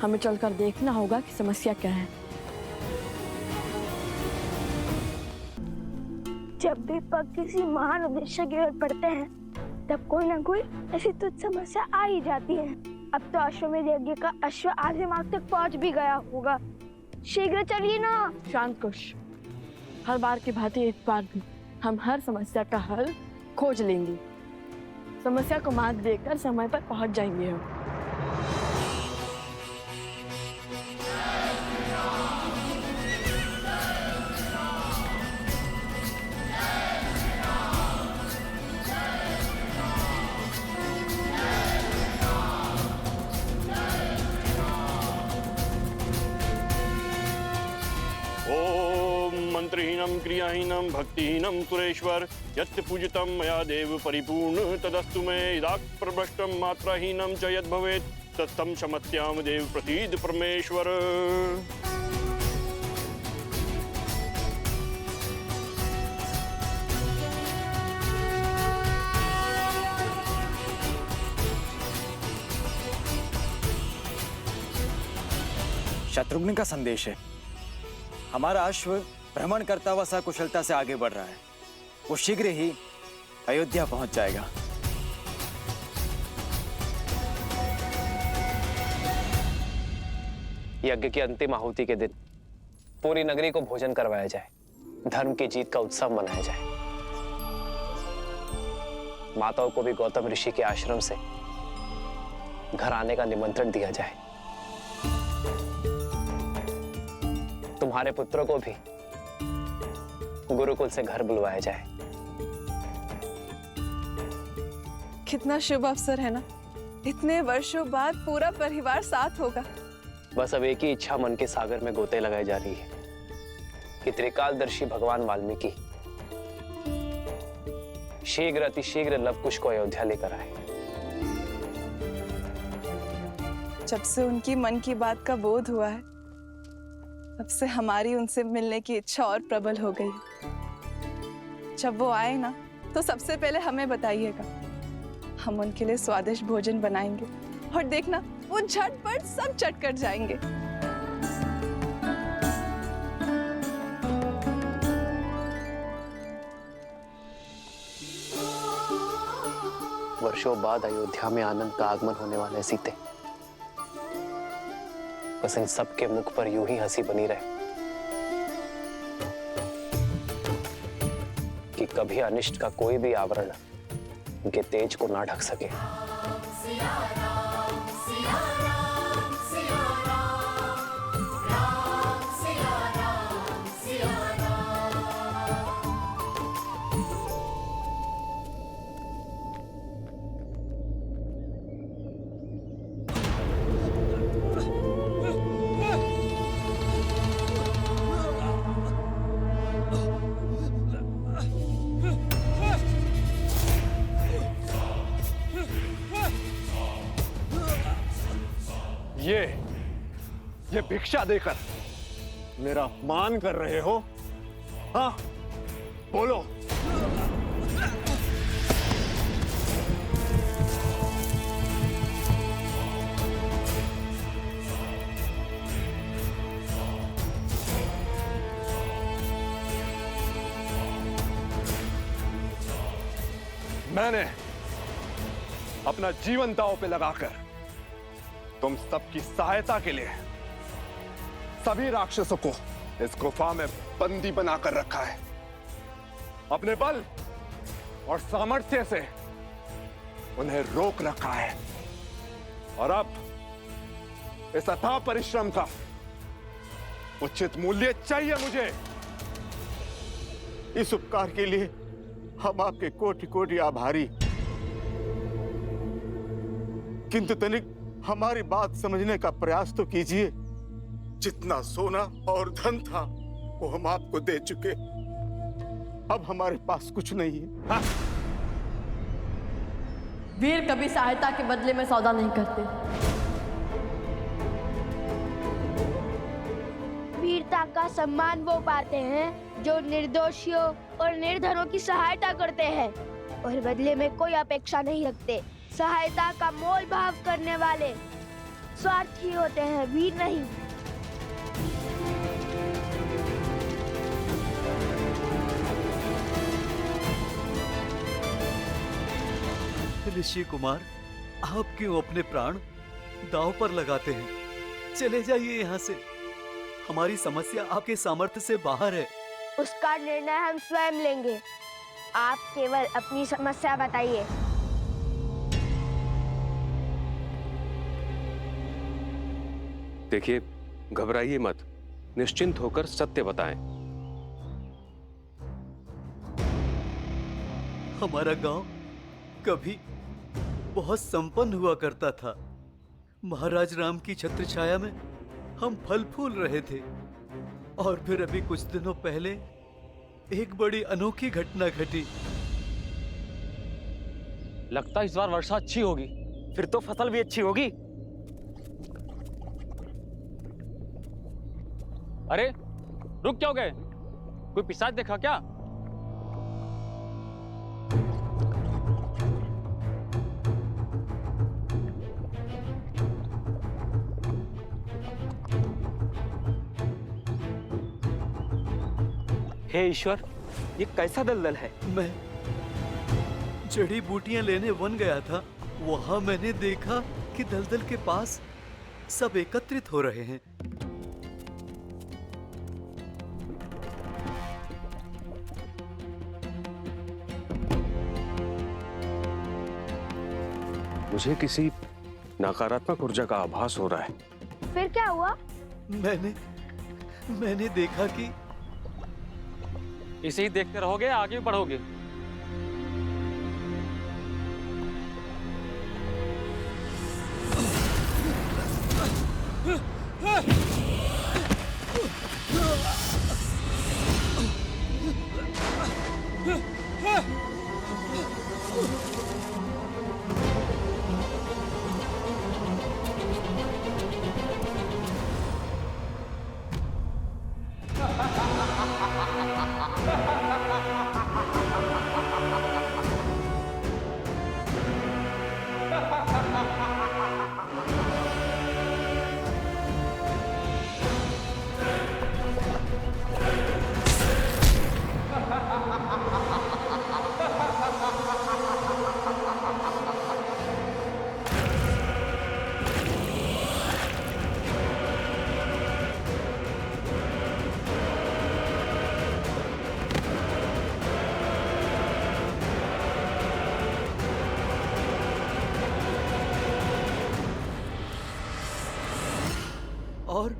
हमें चलकर देखना होगा कि समस्या क्या है। जब भी पग किसी महान उद्देश्य की ओर बढ़ते हैं तब कोई ना कोई ऐसी तुच्छ समस्या आ ही जाती है। अब तो अश्वमेध यज्ञ का अश्व आधे मार्ग तक पहुंच भी गया होगा। शीघ्र चलिए ना। शांत कुश, हर बार की भांति एक बार भी हम हर समस्या का हल खोज लेंगे। समस्या को मात देकर समय पर पहुंच जाएंगे हम। मंत्रहीनम क्रियाहीनम भक्तिहीनम सुरेश्वर यत् पूजितम मया देव परिपूर्ण तदस्तु मे इदाक प्रभ्रष्टम मात्राहीनम च यद् भवेत् तत्तं क्षमत्याम देव प्रसीद परमेश्वर। शत्रुघ्न का संदेश है। हमारा अश्व भ्रमण करता हुआ सकुशलता से आगे बढ़ रहा है। वो शीघ्र ही अयोध्या पहुंच जाएगा। यज्ञ की अंतिम आहुति के दिन पूरी नगरी को भोजन करवाया जाए, धर्म की जीत का उत्सव मनाया जाए। माताओं को भी गौतम ऋषि के आश्रम से घर आने का निमंत्रण दिया जाए। तुम्हारे पुत्रों को भी गुरुकुल से घर बुलवाया जाए। कितना शुभ अवसर है ना, इतने वर्षों बाद पूरा परिवार साथ होगा। बस अब एक ही इच्छा मन के सागर में गोते लगाई जा रही है कि त्रिकालदर्शी भगवान वाल्मीकि शीघ्र अतिशीघ्र लवकुश को अयोध्या लेकर आए। जब से उनकी मन की बात का बोध हुआ है तब से हमारी उनसे मिलने की इच्छा और प्रबल हो गई। जब वो आए ना तो सबसे पहले हमें बताइएगा, हम उनके लिए स्वादिष्ट भोजन बनाएंगे और देखना वो झटपट सब चट कर जाएंगे। वर्षों बाद अयोध्या में आनंद का आगमन होने वाले सीते, बस इन सबके मुख पर यूं ही हंसी बनी रहे कि कभी अनिष्ट का कोई भी आवरण उनके तेज को ना ढक सके। ये भिक्षा देकर मेरा अपमान कर रहे हो? हाँ, बोलो। मैंने अपना जीवन दांव पे लगाकर तुम सबकी सहायता के लिए सभी राक्षसों को इस गुफा में बंदी बनाकर रखा है। अपने बल और सामर्थ्य से उन्हें रोक रखा है और अब इस अथाह परिश्रम का उचित मूल्य चाहिए मुझे। इस उपकार के लिए हम आपके कोटि कोटि आभारी, किंतु तनिक हमारी बात समझने का प्रयास तो कीजिए। जितना सोना और धन था वो हम आपको दे चुके, अब हमारे पास कुछ नहीं है। हाँ? वीर कभी सहायता के बदले में सौदा नहीं करते। वीरता का सम्मान वो पाते हैं जो निर्दोषियों और निर्धनों की सहायता करते हैं और बदले में कोई अपेक्षा नहीं रखते। सहायता का मोल भाव करने वाले स्वार्थी होते हैं, वीर नहीं। ऋषि कुमार, आप क्यों अपने प्राण दांव पर लगाते हैं? चले जाइए यहाँ से। हमारी समस्या आपके सामर्थ्य से बाहर है। उसका निर्णय हम स्वयं लेंगे। आप केवल अपनी समस्या बताइए। देखिए, घबराइए मत, निश्चिंत होकर सत्य बताएं। हमारा गांव कभी बहुत संपन्न हुआ करता था। महाराज राम की छत्र छाया में हम फल फूल रहे थे। और फिर अभी कुछ दिनों पहले एक बड़ी अनोखी घटना घटी। लगता है इस बार वर्षा अच्छी होगी। फिर तो फसल भी अच्छी होगी। अरे रुक क्यों गए? कोई पिशाच देखा क्या? हे ईश्वर, ये कैसा दलदल है? मैं जड़ी बूटियां लेने वन गया था। वहां मैंने देखा कि दलदल के पास सब एकत्रित हो रहे हैं। मुझे किसी नकारात्मक ऊर्जा का आभास हो रहा है। फिर क्या हुआ? मैंने देखा कि इसे ही देखते रहोगे, आगे बढ़ोगे। और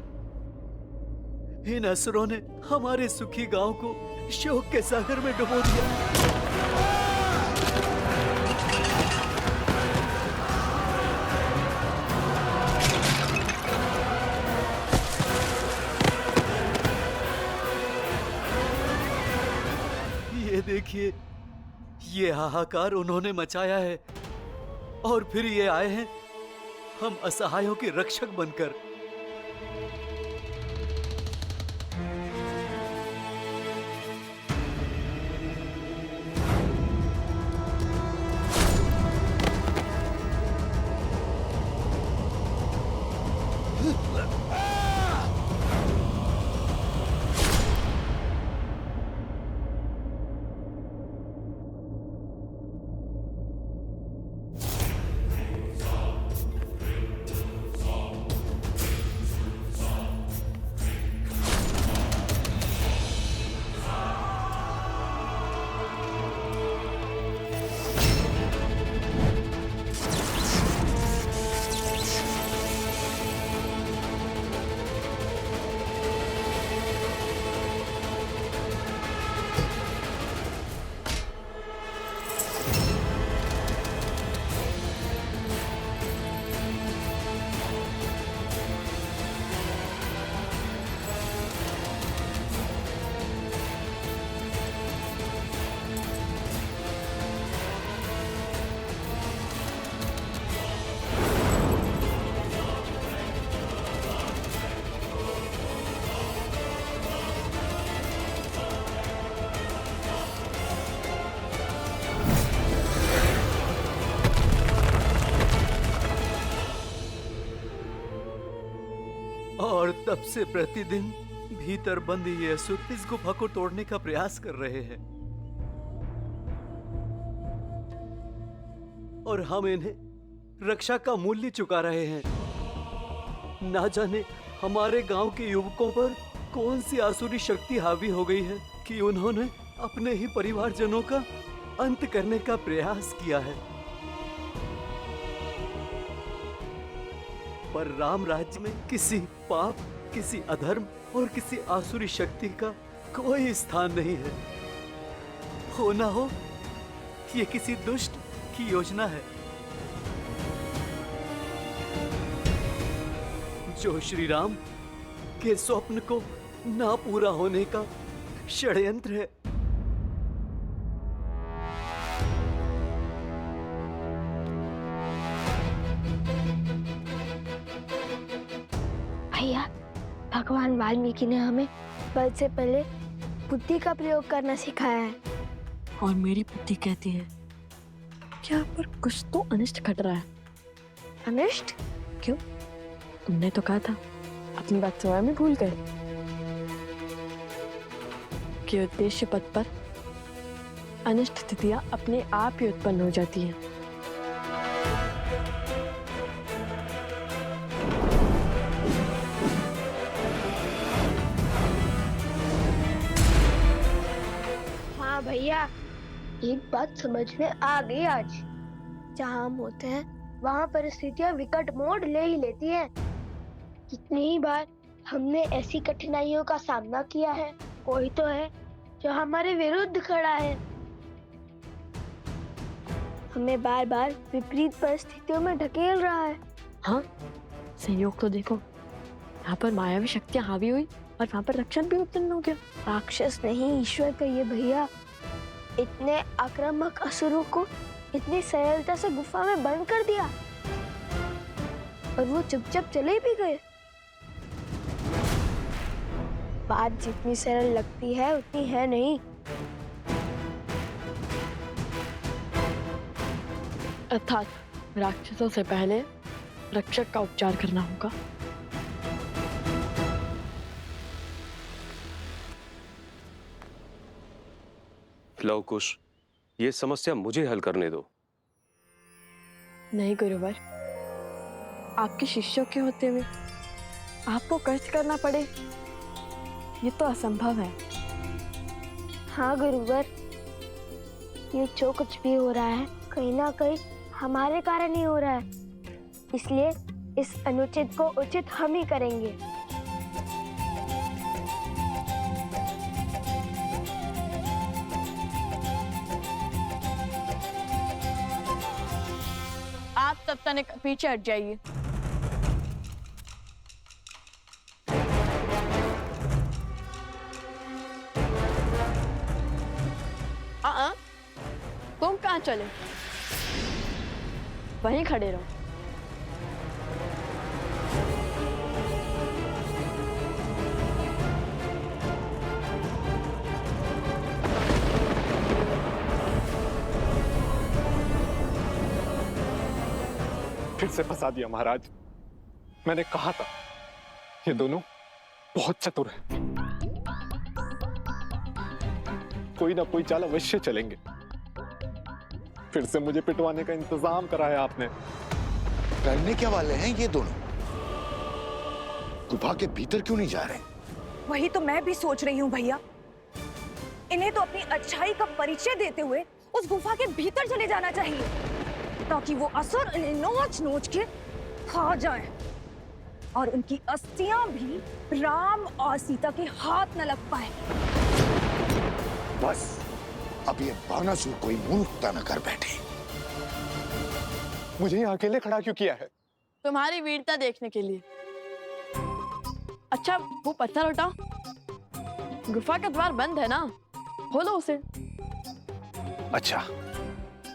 इन असुरों ने हमारे सुखी गांव को शोक के सागर में डुबो दिया। ये देखिए, ये हाहाकार उन्होंने मचाया है। और फिर ये आए हैं हम असहायों के रक्षक बनकर। और तब से प्रतिदिन भीतर बंद ये असुर इस गुफा को तोड़ने का प्रयास कर रहे हैं और हम इन्हें रक्षा का मूल्य चुका रहे हैं। ना जाने हमारे गांव के युवकों पर कौन सी आसुरी शक्ति हावी हो गई है कि उन्होंने अपने ही परिवारजनों का अंत करने का प्रयास किया है। पर राम राज्य में किसी पाप, किसी अधर्म और किसी आसुरी शक्ति का कोई स्थान नहीं है। हो ना हो ये किसी दुष्ट की योजना है जो श्री राम के स्वप्न को ना पूरा होने का षड्यंत्र है। भैया, भगवान वाल्मीकि ने हमें बल से पहले बुद्धि का प्रयोग करना सिखाया है। और मेरी बुद्धि कहती है कि यहाँ पर कुछ तो अनिष्ट घट रहा है। अनिष्ट? क्यों? तुमने तो कहा था, अपनी बात स्वयं में भूल गए कि उद्देश्य पथ पर अनिष्ट स्थितियां अपने आप ही उत्पन्न हो जाती हैं। हाँ भैया, एक बात समझ में आ गई आज। जहाँ हम होते हैं वहाँ परिस्थितियाँ विकट मोड़ ले ही लेती हैं। कितनी ही बार हमने ऐसी कठिनाइयों का सामना किया है। कोई तो है जो हमारे विरुद्ध खड़ा है, हमें बार बार विपरीत परिस्थितियों में ढकेल रहा है। हाँ, संयोग तो देखो, यहाँ पर मायावी शक्तियां हावी हुई और वहाँ पर रक्षण भी उत्पन्न हो गया। राक्षस नहीं, ईश्वर कहिए भैया। इतने आक्रामक असुरों को इतनी सरलता से गुफा में बंद कर दिया और वो चुपचाप चले भी गए। बात जितनी सरल लगती है उतनी है नहीं। अर्थात राक्षसों से पहले रक्षक का उपचार करना होगा। लव कुश, ये समस्या मुझे हल करने दो। नहीं गुरुवर, आपके शिष्यों के होते हुए आपको कष्ट करना पड़े, ये तो असंभव है। हाँ गुरुवर, ये जो कुछ भी हो रहा है कहीं ना कहीं हमारे कारण ही हो रहा है, इसलिए इस अनुचित को उचित हम ही करेंगे। आप तब तक पीछे हट जाइए। तुम कहाँ चले? वहीं खड़े रहो। फिर से फंसा दिया महाराज। मैंने कहा था ये दोनों बहुत चतुर हैं। कोई ना कोई चाल अवश्य चलेंगे। फिर से मुझे पिटवाने का इंतजाम कराया आपने। करने क्या वाले हैं ये दोनों? गुफा के भीतर क्यों नहीं जा रहे? वही तो मैं भी सोच रही हूँ भैया। इन्हें तो अपनी अच्छाई का परिचय देते हुए उस गुफा के भीतर चले जाना चाहिए, ताकि वो असुर इन्हें नोच नोच के खा जाएं और उनकी अस्थियां भी राम और सीता के हाथ न लग पाए। बस अब ये बानासुर कोई मूर्खता न कर बैठे। मुझे यहाँ अकेले खड़ा क्यों किया है? तुम्हारी वीरता देखने के लिए। अच्छा, वो पत्थर उठाओ। गुफा का द्वार बंद है ना, खोलो उसे। अच्छा,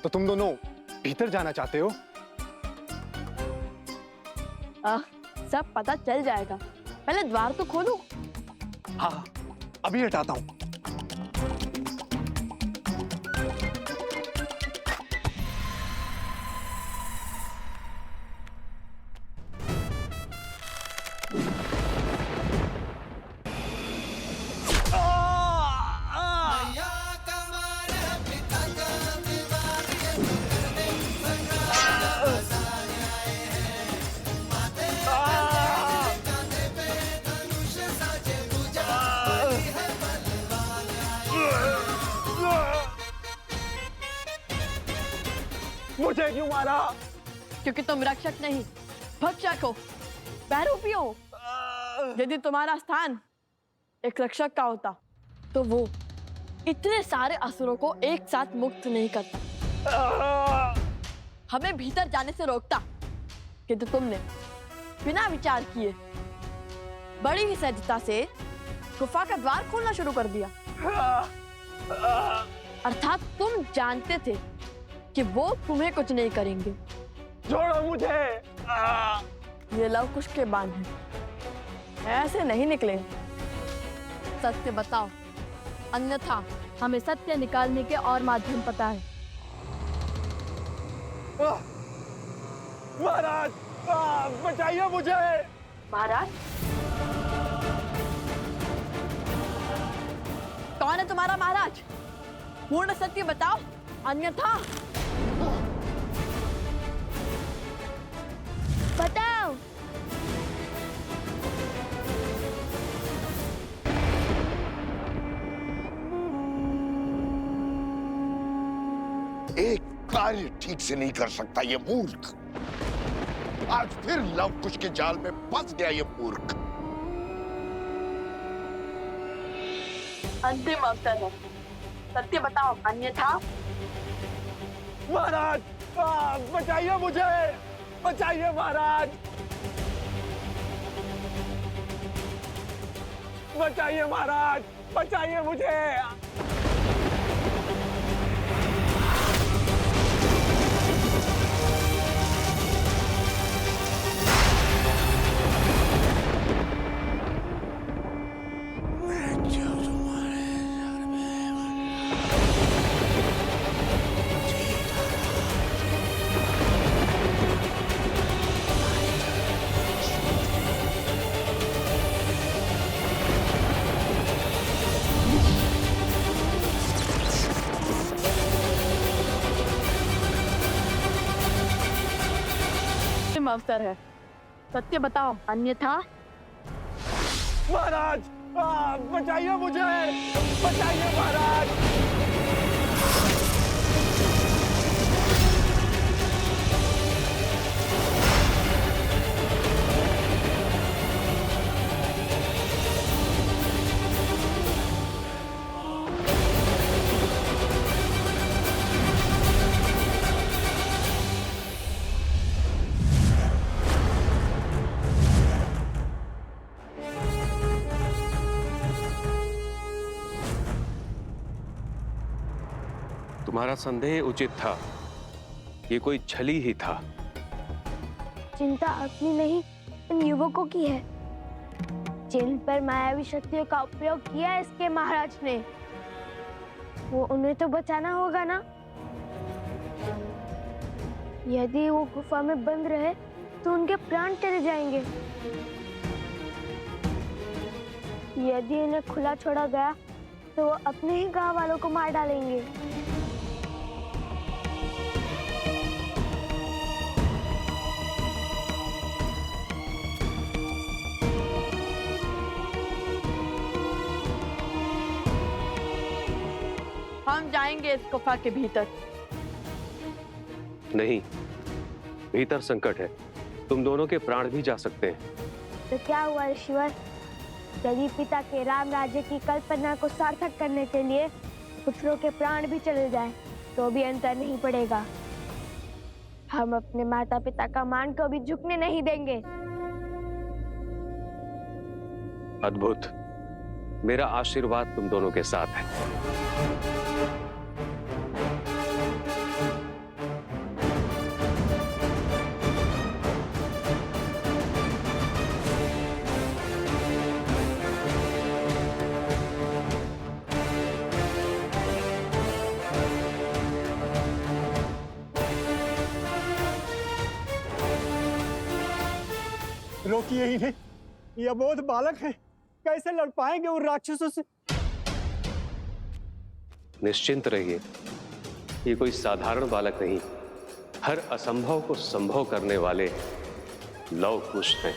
तो तुम दोनों भीतर जाना चाहते हो? सब पता चल जाएगा, पहले द्वार तो खोलो। हाँ, अभी हटाता हूँ। क्यों मारा? क्योंकि तुम रक्षक नहीं, भक्षक हो, बहरूपी हो। यदि तुम्हारा स्थान एक रक्षक का होता तो वो इतने सारे असुरों को एक साथ मुक्त नहीं करता, हमें भीतर जाने से रोकता। किंतु तुमने बिना विचार किए बड़ी ही सहजता से गुफा का द्वार खोलना शुरू कर दिया। अर्थात तुम जानते थे कि वो तुम्हें कुछ नहीं करेंगे। छोड़ो मुझे। ये लवकुश के बाण हैं, ऐसे नहीं निकले। सत्य बताओ, अन्यथा हमें सत्य निकालने के और माध्यम पता है। महाराज, बचाइए मुझे। महाराज, कौन है तुम्हारा महाराज? पूर्ण सत्य बताओ, अन्यथा। बताओ। एक कार्य ठीक से नहीं कर सकता ये मूर्ख। आज फिर लवकुश के जाल में फंस गया ये मूर्ख। अंतिम अवसर है, सत्य बताओ, अन्यथा। महाराज, बचाइए मुझे, बचाइए महाराज, बचाइए महाराज, बचाइए मुझे। अंतिम अवसर है, सत्य बताओ, अन्यथा। महाराज, बचाइए मुझे, बचाइए महाराज। तुम्हारा संदेह उचित था, ये कोई छली ही था। चिंता अपनी नहीं, इन युवकों की है, जिन पर मायावी शक्तियों का उपयोग किया इसके महाराज ने। वो उन्हें तो बचाना होगा ना। यदि वो गुफा में बंद रहे तो उनके प्राण चले जाएंगे। यदि इन्हें खुला छोड़ा गया तो वो अपने ही गांव वालों को मार डालेंगे। हम जाएंगे इस गुफा के भीतर। नहीं, भीतर संकट है, तुम दोनों के प्राण भी जा सकते हैं। तो क्या हुआ ईश्वर, यदि पिता के राम राज्य की कल्पना को सार्थक करने के लिए पुत्रों के प्राण भी चले जाएं, तो भी अंतर नहीं पड़ेगा। हम अपने माता पिता का मान को भी झुकने नहीं देंगे। अद्भुत, मेरा आशीर्वाद तुम दोनों के साथ है। रोकिए इन्हें, ये अबोध बालक हैं, कैसे लड़ पाएंगे उन राक्षसों से? निश्चिंत रहिए, ये कोई साधारण बालक नहीं, हर असंभव को संभव करने वाले लव कुश हैं।